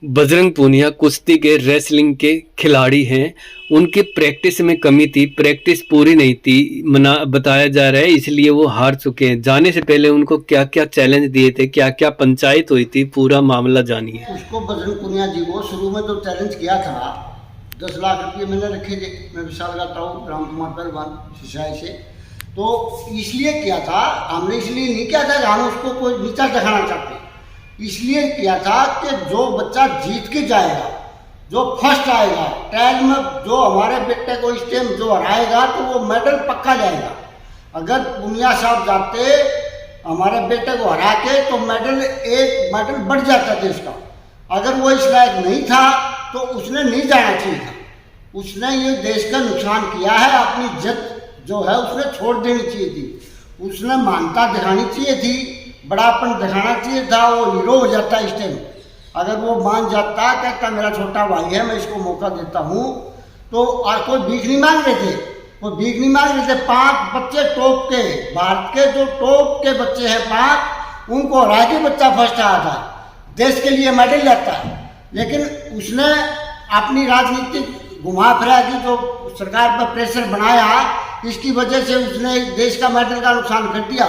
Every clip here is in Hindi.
बजरंग पूनिया कुश्ती के रेसलिंग के खिलाड़ी हैं। उनकी प्रैक्टिस में कमी थी, प्रैक्टिस पूरी नहीं थी बताया जा रहा है, इसलिए वो हार चुके हैं। जाने से पहले उनको क्या-क्या चैलेंज दिए थे, क्या-क्या पंचायत हुई थी, पूरा मामला जानिए। उसको बजरंग पूनिया जी को शुरू में तो चैलेंज किया था, 10 लाख रुपये मैंने रखे थे। मैं विशाल गाता हूँ राम कुमार पहलवान सिसाई से। तो इसलिए किया था, हमने इसलिए नहीं किया था कि हम उसको कोई नीचा दिखाना चाहते, इसलिए किया था कि जो बच्चा जीत के जाएगा, जो फर्स्ट आएगा ट्रायल में, जो हमारे बेटे को इस टाइम जो हराएगा तो वो मेडल पक्का जाएगा। अगर पूनिया साहब जाते हमारे बेटे को हरा के तो एक मेडल बढ़ जाता देश का। अगर वो इस लायक नहीं था तो उसने नहीं जाना चाहिए था। उसने ये देश का नुकसान किया है, अपनी इज्जत जो है उसने छोड़ देनी चाहिए थी। उसने मानता दिखानी चाहिए थी, बड़ापन दिखाना चाहिए था। वो हीरो हो जाता इस टाइम। अगर वो मान जाता, कहता मेरा छोटा भाई है, मैं इसको मौका देता हूँ, तो और कोई भीख नहीं मांग रहे थे, वो भीख नहीं मांग रहे थे। 5 बच्चे टॉप के, भारत के जो टॉप के बच्चे हैं 5, उनको हरा के बच्चा फर्स्ट आया था, देश के लिए मेडल लाता है। लेकिन उसने अपनी राजनीतिक घुमा फिरा की जो सरकार पर प्रेशर बनाया, इसकी वजह से उसने देश का मेडल का नुकसान कर दिया।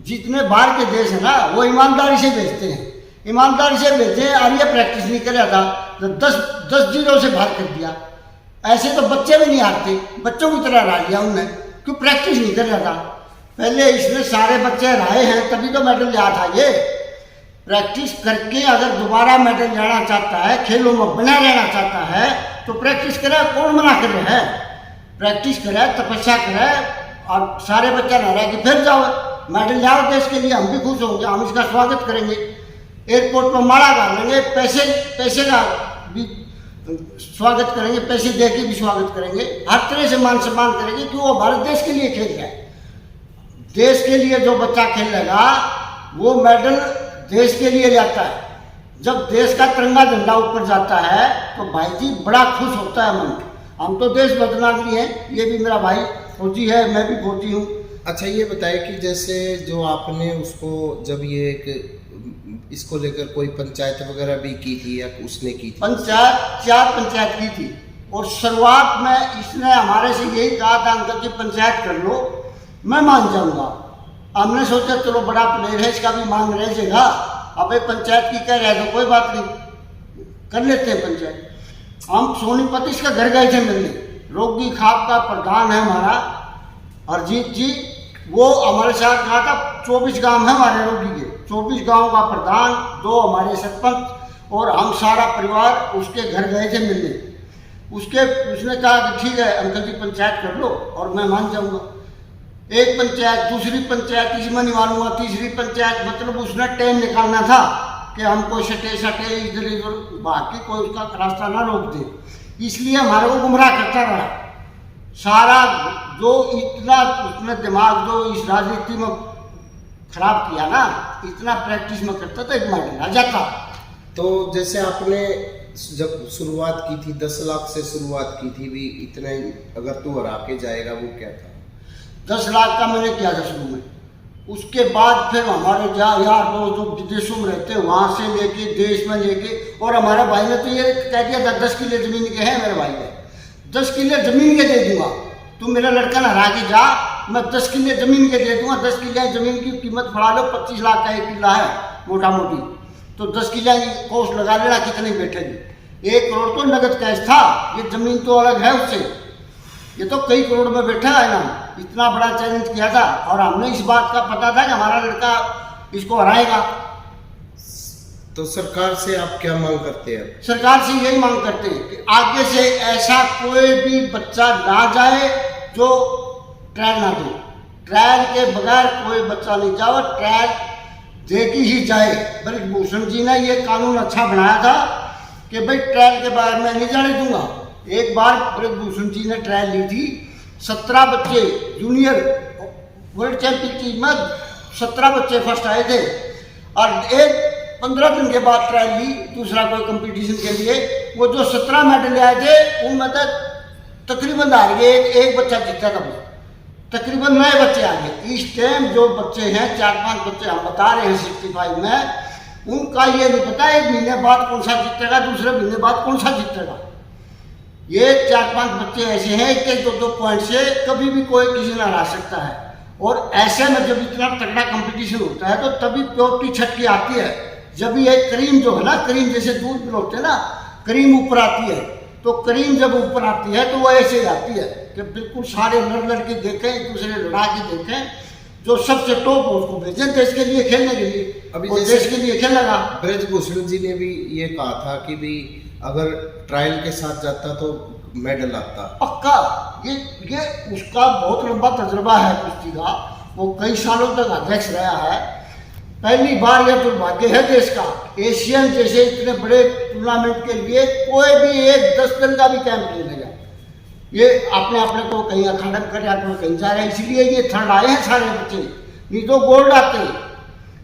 जितने बाहर के देश है ना, वो ईमानदारी से बेचते हैं, ईमानदारी से बेचे। और ये प्रैक्टिस नहीं कर था तो 10 जीरो से बाहर कर दिया। ऐसे तो बच्चे भी नहीं हारते, बच्चों की तरह हरा दिया उन्होंने, क्यों प्रैक्टिस नहीं कर रहा था। पहले इसने सारे बच्चे हराए हैं तभी तो मेडल लिया था। ये प्रैक्टिस करके अगर दोबारा मेडल लेना चाहता है, खेलों में बना रहना चाहता है, तो प्रैक्टिस करे। कौन मना कर रहे हैं? प्रैक्टिस करे, तपस्या करे, और सारे बच्चे हरा के फिर जाओ मेडल लाओ देश के लिए। हम भी खुश होंगे, हम इसका स्वागत करेंगे, एयरपोर्ट पर माला डालेंगे, पैसे का भी स्वागत करेंगे, पैसे दे के भी स्वागत करेंगे, हर तरह से मान सम्मान करेंगे कि वो भारत देश के लिए खेल रहा है। देश के लिए जो बच्चा खेलेगा वो मेडल देश के लिए जाता है। जब देश का तिरंगा झंडा ऊपर जाता है तो भाई जी बड़ा खुश होता है मन। हम तो देश बदनामी हैं, ये भी मेरा भाई फौजी है, मैं भी फौजी हूँ। अच्छा ये बताए कि जैसे जो आपने उसको जब ये एक इसको लेकर कोई पंचायत वगैरह भी की थी या उसने की थी? 4 पंचायत की थी, और शुरुआत में इसने हमारे से यही कहा था अंकल जी पंचायत कर लो, मैं मान जाऊंगा। हमने सोचा चलो बड़ा प्लेयर है, इसका भी मांग रह जाएगा, अब पंचायत की कह रहे तो कोई बात नहीं, कर लेते हैं पंचायत। हम सोनीपत इसका घर गए थे मिलने, रोगी खाप का प्रधान है हमारा अरजीत जी, वो हमारे साथ कहा था 24 गांव है हमारे रोगी के, 24 गांव का प्रधान, 2 हमारे सरपंच और हम सारा परिवार उसके घर गए थे मिलने। उसने कहा कि ठीक है अंकल जी पंचायत कर लो और मैं मान जाऊंगा। एक पंचायत, दूसरी पंचायत इसमें नहीं मानूंगा, तीसरी पंचायत, मतलब उसने टाइम निकालना था कि हम कोई सटे इधर बाकी कोई उसका रास्ता ना रोक दे, इसलिए हमारे को गुमराह करता रहा। सारा जो इतना उसने दिमाग जो इस राजनीति में खराब किया ना, इतना प्रैक्टिस में करता था, एक मेडल आ जाता। तो जैसे आपने जब शुरुआत की थी 10 लाख से शुरुआत की थी भी, इतने अगर तू हरा के जाएगा, वो क्या था? 10 लाख का मैंने किया था शुरू में। उसके बाद फिर हमारे जहाँ यार दोस्त जो विदेशों में रहते हैं वहाँ से लेके देश में लेके, और हमारे भाई ने तो ये कह दिया था 10 किले जमीन के हैं मेरे भाई ने, 10 किले जमीन के दे दूंगा, तुम मेरा लड़का ना हरा के जा, मैं 10 किले जमीन के दे दूंगा। 10 किले जमीन की कीमत बढ़ा लो, 25 लाख का 1 किला है मोटा मोटी, तो 10 किले की कोस्ट लगा लेना कितने बैठेगी। 1 करोड़ तो नगद कैश था, ये जमीन तो अलग है उससे, ये तो कई करोड़ में बैठा है ना। इतना बड़ा चैलेंज किया था, और हमने इस बात का पता था कि हमारा लड़का इसको हराएगा। तो सरकार से आप क्या मांग करते हैं? सरकार से यही मांग करते हैं कि आगे से ऐसा कोई भी बच्चा ना जाए जो ट्रायल ना दे, ट्रायल के बगैर कोई बच्चा नहीं जाओ, ट्रायल दे के ही जाए। ब्रजभूषण जी ने ये कानून अच्छा बनाया था कि भाई ट्रायल के बारे में नहीं जाने दूंगा। एक बार ब्रजभूषण जी ने ट्रायल ली थी, 17 बच्चे जूनियर वर्ल्ड चैंपियनशिप में 17 बच्चे फर्स्ट आए थे, और एक 15 दिन के बाद ट्रायल ली दूसरा कोई कंपटीशन के लिए। वो जो 17 मेडल आए थे उनमें तकरीबन हार गए, एक बच्चा जीता था, तकरीबन 9 बच्चे आ गए। इस टाइम जो बच्चे हैं 4-5 बच्चे हम बता रहे हैं 65 में, उनका ये नहीं पता एक महीने बाद कौन सा जीतेगा, दूसरे महीने बाद कौन सा जीतेगा। ये 4-5 बच्चे ऐसे हैं कि 2-2 पॉइंट से कभी भी कोई किसी ने हरा सकता है। और ऐसे में जब इतना तगड़ा कंपटीशन होता है तो तभी प्योरिटी छटकी आती है। जब ये क्रीम जो है ना, क्रीम जैसे दूध पिलाते हैं ना, क्रीम ऊपर आती है, तो क्रीम जब ऊपर आती है तो वो ऐसे ही आती है कि बिल्कुल सारे लड़के देखें, एक दूसरे लड़ा के देखें, जो सबसे टॉप हो उसको भेजें देश के लिए खेलने के लिए। अभी और देश के लिए खेलेगा। ब्रजभूषण जी ने भी ये कहा था कि भी अगर ट्रायल के साथ जाता तो मेडल आता। पक्का ये उसका बहुत लंबा तजुर्बा है कुश्ती का, वो कई सालों तक अध्यक्ष रहा है। पहली बार यह दुर्भाग्य है देश का, एशियन जैसे इतने बड़े टूर्नामेंट के लिए कोई भी एक 10 दिन का भी कैंप नहीं लेगा। ये अपने को कहीं अखाड़ा कर जाते, कहीं जा रहे हैं, इसलिए ये थर्ड आए हैं सारे बच्चे, नहीं तो गोल्ड आते।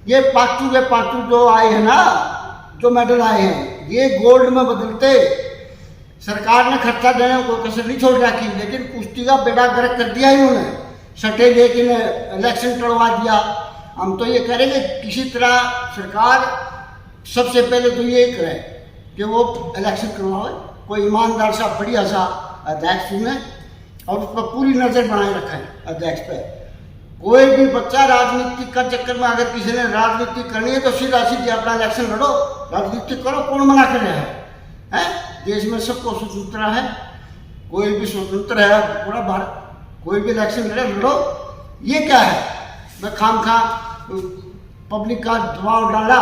ये पाँचू जो आए हैं ना, जो मेडल आए हैं, ये गोल्ड में बदलते। सरकार ने खर्चा देने को कसर नहीं छोड़ रखी, लेकिन कुश्ती का बेड़ा गर्क कर दिया इन्होंने। सटे लेकिन इलेक्शन टलवा दिया। हम तो ये करेंगे किसी तरह सरकार सबसे पहले तो ये करे कि वो इलेक्शन करवाए, कोई ईमानदार सा बढ़िया सा अध्यक्ष चुने और उस पर पूरी नज़र बनाए रखें अध्यक्ष पे। कोई भी बच्चा राजनीति का चक्कर में अगर किसी ने राजनीति करनी है तो सीधा सीधे अपना इलेक्शन लड़ो, राजनीति करो, कौन मना कर रहा है? देश में सबको स्वतंत्रता है, कोई भी स्वतंत्र है पूरा भारत, कोई भी इलेक्शन लड़ो। ये क्या है, मैं खाम पब्लिक का दबाव डाला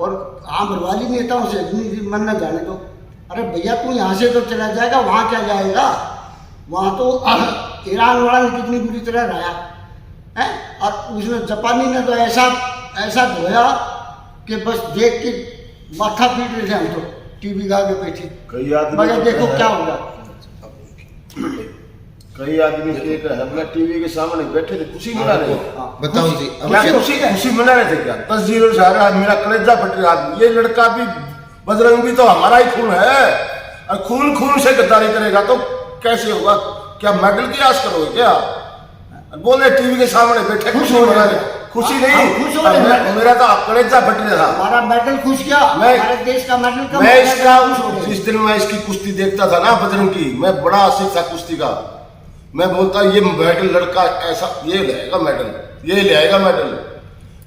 और आम भरवाली नेताओं से मन न जाने दो। अरे भैया तू यहाँ से तो चला जाएगा, वहाँ क्या जाएगा? वहाँ तो ईरान वाला ने कितनी बुरी तरह रहा है, और उसने जापानी ने तो ऐसा धोया कि बस देख के माथा पीट रहे थे हम तो टीवी का आगे बैठे। मगर देखो क्या होगा। कई आदमी हमने टीवी के सामने बैठे थे, खुशी मना रहे थे। बताओ जी, खुशी मना रहे थे क्या? 10 जीरो से हारा, मेरा कलेजा फट रहा। ये लड़का भी बजरंग भी तो हमारा ही खून है, और खून से गद्दारी करेगा तो कैसे होगा? क्या मेडल की आस करोगे क्या? बोले टीवी के सामने बैठे खुशी मना रहे। खुशी नहीं, खुश हो रहे। मेरा तो कलेजा फट रहा। हमारा मेडल खुश क्या? भारत देश का मेडल कम। मैं इसका जिस दिन मैं इसकी कुश्ती देखता था ना बजरंग की, मैं बड़ा आशिक था कुश्ती का। मैं बोलता ये मेडल लड़का ऐसा ये लाएगा मेडल, ये ले आएगा मेडल।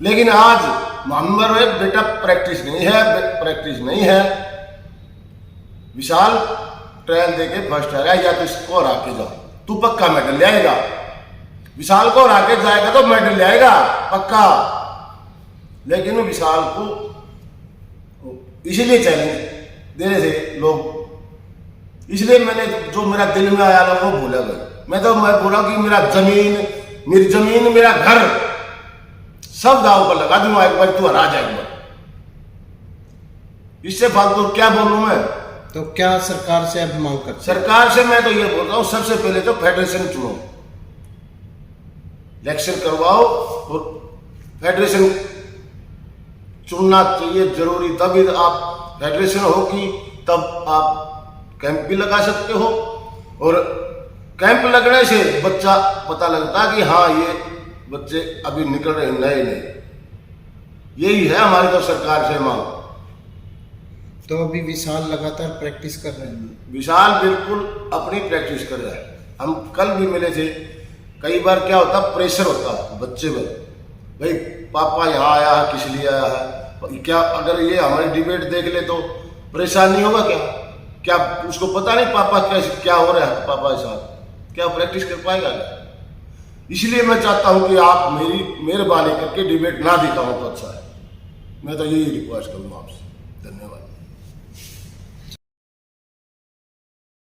लेकिन आज मोहम्मद एक बेटा प्रैक्टिस नहीं है। विशाल ट्रायल देके फर्स्ट आएगा, या तो इसको हरा के जाओ, तू पक्का मेडल ले आएगा। विशाल को हरा के जाएगा तो मेडल ले आएगा पक्का। लेकिन विशाल को इसलिए चैलेंज दे रहे थे लोग, इसलिए मैंने जो मेरा दिल में आया ना वो बोला भाई। मैं बोला कि मेरी जमीन मेरा घर सब दाव पर लगा दूंगा, एक बार तू हरा जाएगा। इससे फालतू क्या बोलूं मैं? तो क्या सरकार से अब मांग करते? सरकार से मैं तो ये बोल रहा हूं, सबसे पहले तो फेडरेशन चुनो, इलेक्शन करवाओ और फेडरेशन चुनना चाहिए जरूरी। तभी आप फेडरेशन होगी, तब आप कैंप भी लगा सकते हो, और कैंप लगने से बच्चा पता लगता कि हाँ ये बच्चे अभी निकल रहे नए। यही है हमारी तो सरकार से मांग। तो अभी विशाल लगातार प्रैक्टिस कर रहे हैं? विशाल बिल्कुल अपनी प्रैक्टिस कर रहा है। हम कल भी मिले थे। कई बार क्या होता, प्रेशर होता है बच्चे में, भाई पापा यहाँ आया है, किस लिए आया है? क्या अगर ये हमारी डिबेट देख ले तो परेशान नहीं होगा क्या उसको पता नहीं पापा क्या हो रहा है पापा के साथ? क्या प्रैक्टिस कर पाएगा? इसलिए मैं चाहता हूं कि आप मेरी मेहरबानी करके डिबेट ना दिखाओ तो अच्छा है। मैं तो यही रिक्वेस्ट करूंगा आपसे। धन्यवाद।